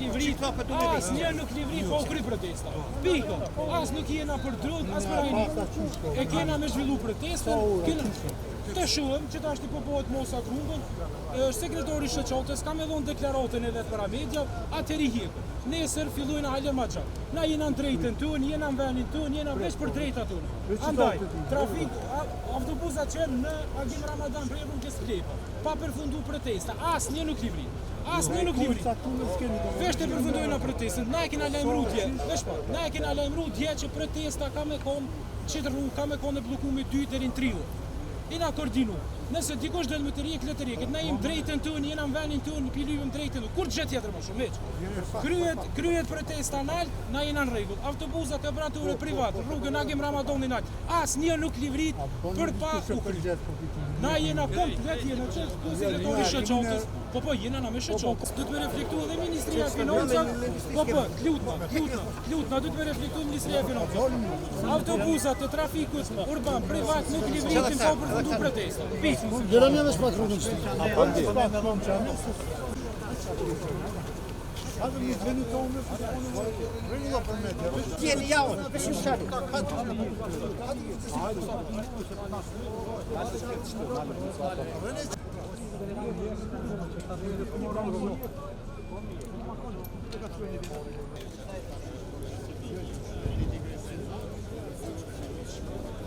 livrit, asnjë nuk livrit po kry protesta. Pikë. As nuk jena për drog, as për ajni. E kena me zhvillu protestën, të shohim që tash po bëhet mosa Krumbën, sekretari shoqatës ka me dhënë deklaratën edhe para media, atëri hiq. Nesër fillojnë hale ma gjatë. Na jena në drejtën tonë, jena në vendin tonë, jena veç për drejta tonë. Andaj, trafik, autobusat që në Agim Ramadan për jepën kësë klepa, pa përfundu protesta, asnjë nuk livrit. Asnjë nuk livrit. Veç të përfundojnë protestën, na e kena lajmërutje, veç pa, na e kena lajmërutje që protesta ka me konë, qëtë rrugë ka me konë e blokumi 2 deri në 3 orë. Jena koordinu. Nëse dikush del me të rjek, le të rjeket. Na jem drejtën tonë, jena në vendin tonë, pilyvëm drejtën tonë. Kur gjë tjetër më shumë, veç. Kryet protesta në altë, na jena në rregull. Autobusat e operatorëve privat, rrugën Agim Ramadonin altë. Asnjë nuk livrit për pa u kryet. Na jena komplet, jena që sekretori shoqatës. Po, jena na me shoqatës. Do të me reflektu edhe Ministria e Financave. Lutna, do të me reflektu Ministria e Financave. Autobusat e trafikut urban privat nuk livritin pa përfundu protesta. Gjera një dhe shpak rrugën që të. Tjeni javën, përshim shari.